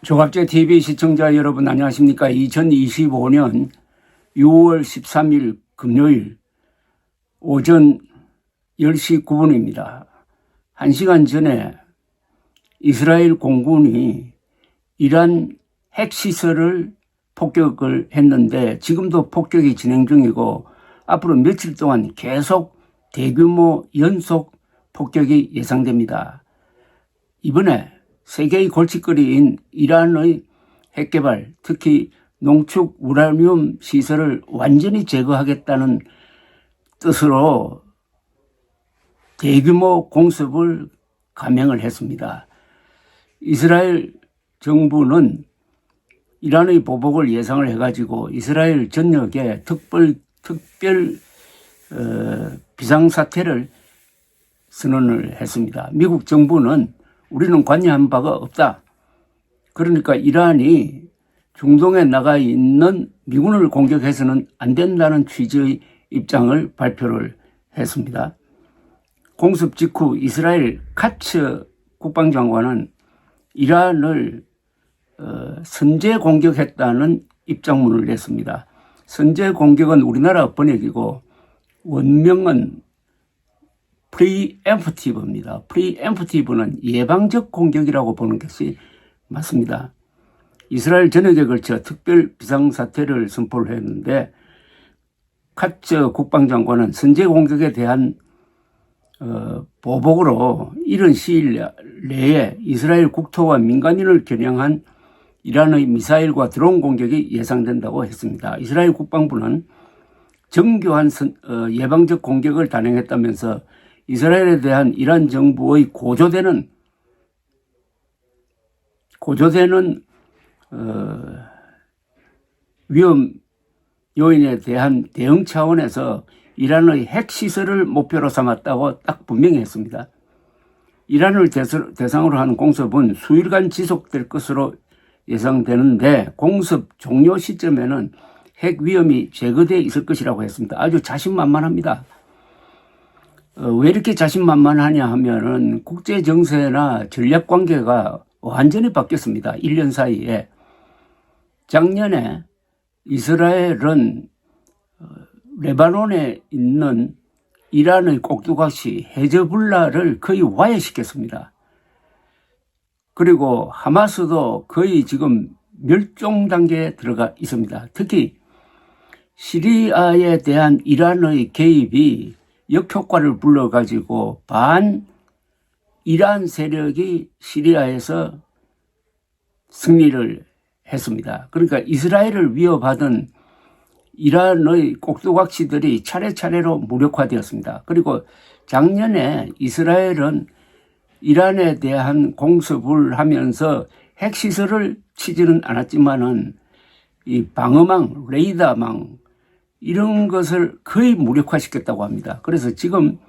조갑제TV 시청자 여러분 안녕하십니까. 2025년 6월 13일 금요일 오전 10시 9분입니다. 1시간 전에 이스라엘 공군이 이란 핵시설을 폭격을 했는데 지금도 폭격이 진행 중이고 앞으로 며칠 동안 계속 대규모 연속 폭격이 예상됩니다. 이번에 세계의 골칫거리인 이란의 핵개발, 특히 농축 우라늄 시설을 완전히 제거하겠다는 뜻으로 대규모 공습을 감행을 했습니다. 이스라엘 정부는 이란의 보복을 예상을 해가지고 이스라엘 전역에 특별 비상사태를 선언을 했습니다. 미국 정부는 우리는 관여한 바가 없다. 그러니까 이란이 중동에 나가 있는 미군을 공격해서는 안 된다는 취지의 입장을 발표를 했습니다. 공습 직후 이스라엘 카츠 국방장관은 이란을 선제 공격했다는 입장문을 냈습니다. 선제 공격은 우리나라 번역이고 원명은 프리엠프티브입니다. 프리엠프티브는 예방적 공격이라고 보는 것이 맞습니다. 이스라엘 전역에 걸쳐 특별 비상사태를 선포를 했는데 카츠 국방장관은 선제 공격에 대한 보복으로 이런 시일 내에 이스라엘 국토와 민간인을 겨냥한 이란의 미사일과 드론 공격이 예상된다고 했습니다. 이스라엘 국방부는 정교한 예방적 공격을 단행했다면서 이스라엘에 대한 이란 정부의 고조되는 위험 요인에 대한 대응 차원에서 이란의 핵시설을 목표로 삼았다고 딱 분명히 했습니다. 이란을 대상으로 하는 공습은 수일간 지속될 것으로 예상되는데 공습 종료 시점에는 핵 위험이 제거되어 있을 것이라고 했습니다. 아주 자신만만합니다. 왜 이렇게 자신만만하냐 하면은 국제 정세나 전략 관계가 완전히 바뀌었습니다. 1년 사이에. 작년에 이스라엘은 레바논에 있는 이란의 꼭두각시 헤즈볼라를 거의 와해시켰습니다. 그리고 하마스도 거의 지금 멸종 단계에 들어가 있습니다. 특히 시리아에 대한 이란의 개입이 역효과를 불러가지고 반 이란 세력이 시리아에서 승리를 했습니다. 그러니까 이스라엘을 위협하던 이란의 꼭두각시들이 차례차례로 무력화되었습니다. 그리고 작년에 이스라엘은 이란에 대한 공습을 하면서 핵시설을 치지는 않았지만은 이 방어망, 레이더망 이런 것을 거의 무력화시켰다고 합니다. 그래서 지금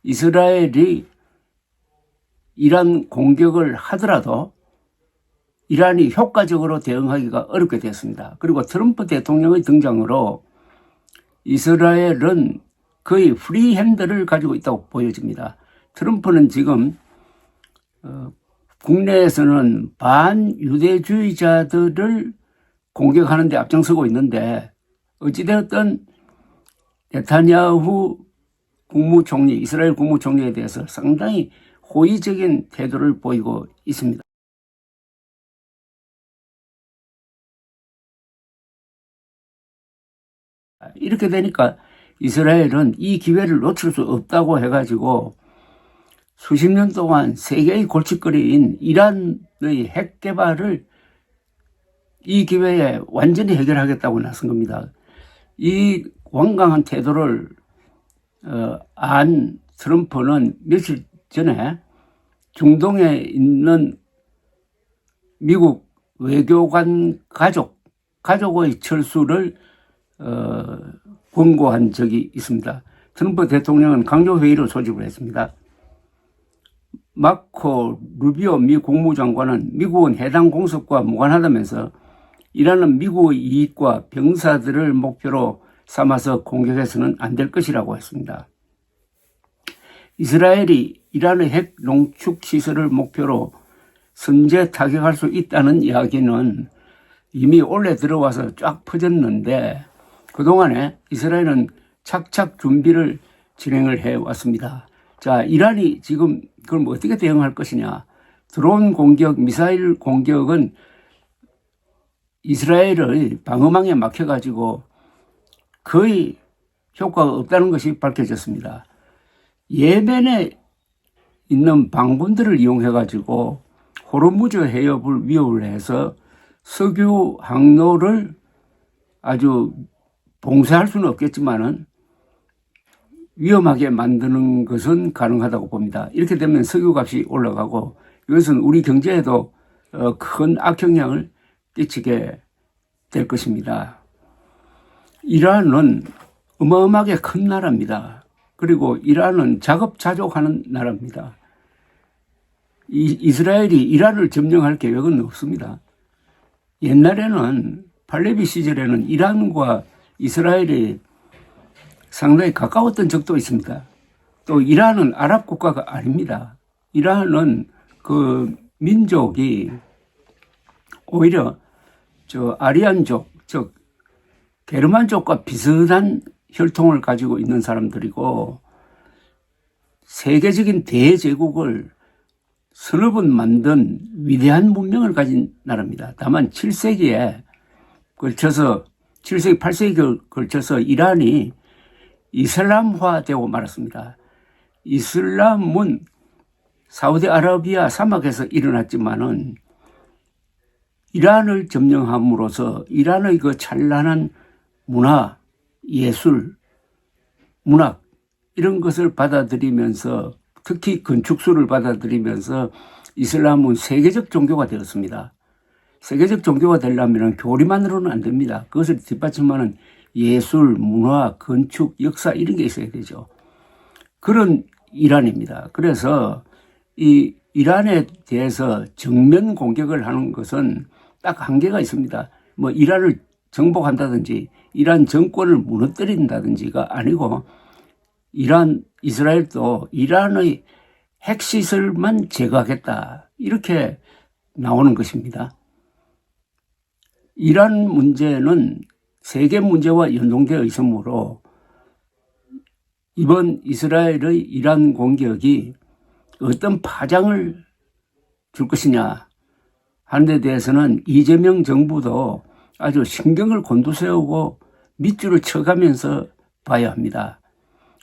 이스라엘이 이란 공격을 하더라도 이란이 효과적으로 대응하기가 어렵게 됐습니다. 그리고 트럼프 대통령의 등장으로 이스라엘은 거의 프리핸드를 가지고 있다고 보여집니다. 트럼프는 지금 국내에서는 반유대주의자들을 공격하는 데 앞장서고 있는데 어찌되었든 네타냐후 국무총리, 이스라엘 국무총리에 대해서 상당히 호의적인 태도를 보이고 있습니다. 이렇게 되니까 이스라엘은 이 기회를 놓칠 수 없다고 해가지고 수십 년 동안 세계의 골칫거리인 이란의 핵 개발을 이 기회에 완전히 해결하겠다고 나선 겁니다. 이 완강한 태도를 안 트럼프는 며칠 전에 중동에 있는 미국 외교관 가족의 철수를 권고한 적이 있습니다. 트럼프 대통령은 강요회의를 소집을 했습니다. 마코 루비오 미 국무장관은 미국은 해당 공습과 무관하다면서 이란은 미국의 이익과 병사들을 목표로 삼아서 공격해서는 안 될 것이라고 했습니다. 이스라엘이 이란의 핵 농축 시설을 목표로 선제 타격할 수 있다는 이야기는 이미 올해 들어와서 쫙 퍼졌는데 그동안에 이스라엘은 착착 준비를 진행을 해왔습니다. 자, 이란이 지금 그럼 어떻게 대응할 것이냐. 드론 공격, 미사일 공격은 이스라엘의 방어망에 막혀가지고 거의 효과가 없다는 것이 밝혀졌습니다. 예멘에 있는 방분들을 이용해가지고 호르무즈 해협을 위협을 해서 석유 항로를 아주 봉쇄할 수는 없겠지만은 위험하게 만드는 것은 가능하다고 봅니다. 이렇게 되면 석유값이 올라가고 이것은 우리 경제에도 큰 악영향을 끼치게 될 것입니다. 이란은 어마어마하게 큰 나라입니다. 그리고 이란은 자급자족하는 나라입니다. 이스라엘이 이란을 점령할 계획은 없습니다. 옛날에는 팔레비 시절에는 이란과 이스라엘이 상당히 가까웠던 적도 있습니다. 또 이란은 아랍 국가가 아닙니다. 이란은 그 민족이 오히려 아리안족, 즉 게르만족과 비슷한 혈통을 가지고 있는 사람들이고 세계적인 대제국을 서너 번 만든 위대한 문명을 가진 나라입니다. 다만 7세기, 8세기에 걸쳐서 이란이 이슬람화되고 말았습니다. 이슬람은 사우디아라비아 사막에서 일어났지만은 이란을 점령함으로써 이란의 그 찬란한 문화, 예술, 문학 이런 것을 받아들이면서 특히 건축술을 받아들이면서 이슬람은 세계적 종교가 되었습니다. 세계적 종교가 되려면 교리만으로는 안 됩니다. 그것을 뒷받침하는 예술, 문화, 건축, 역사 이런 게 있어야 되죠. 그런 이란입니다. 그래서 이 이란에 대해서 정면 공격을 하는 것은 딱 한계가 있습니다. 뭐 이란을 정복한다든지 이란 정권을 무너뜨린다든지가 아니고 이스라엘도 이란의 핵시설만 제거하겠다 이렇게 나오는 것입니다. 이란 문제는 세계 문제와 연동되어 있으므로 이번 이스라엘의 이란 공격이 어떤 파장을 줄 것이냐 하는 데 대해서는 이재명 정부도 아주 신경을 곤두세우고 밑줄을 쳐가면서 봐야 합니다.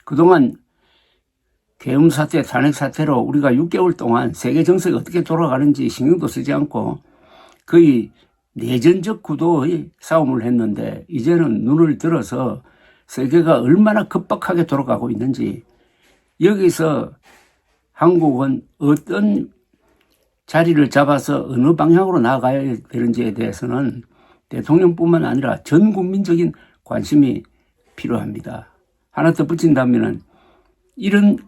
그동안 계엄 사태, 탄핵 사태로 우리가 6개월 동안 세계 정세가 어떻게 돌아가는지 신경도 쓰지 않고 거의 내전적 구도의 싸움을 했는데 이제는 눈을 들어서 세계가 얼마나 급박하게 돌아가고 있는지 여기서 한국은 어떤 자리를 잡아서 어느 방향으로 나아가야 되는지에 대해서는 대통령뿐만 아니라 전 국민적인 관심이 필요합니다. 하나 더 붙인다면 이런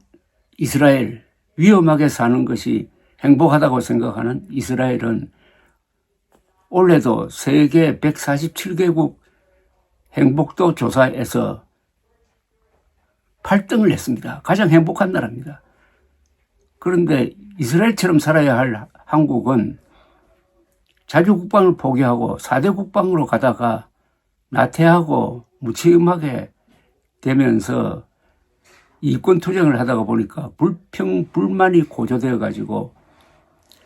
이스라엘, 위험하게 사는 것이 행복하다고 생각하는 이스라엘은 올해도 세계 147개국 행복도 조사에서 8등을 했습니다. 가장 행복한 나라입니다. 그런데 이스라엘처럼 살아야 할 한국은 자주국방을 포기하고 4대 국방으로 가다가 나태하고 무책임하게 되면서 이권 투쟁을 하다가 보니까 불만이 고조되어 가지고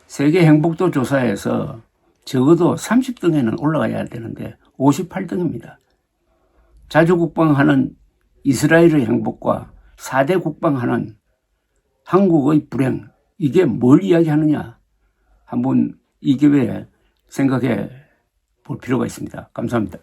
세계 행복도 조사에서 적어도 30등에는 올라가야 되는데 58등입니다. 자주국방하는 이스라엘의 행복과 4대 국방하는 한국의 불행, 이게 뭘 이야기하느냐 한번 이 기회에 생각해 볼 필요가 있습니다. 감사합니다.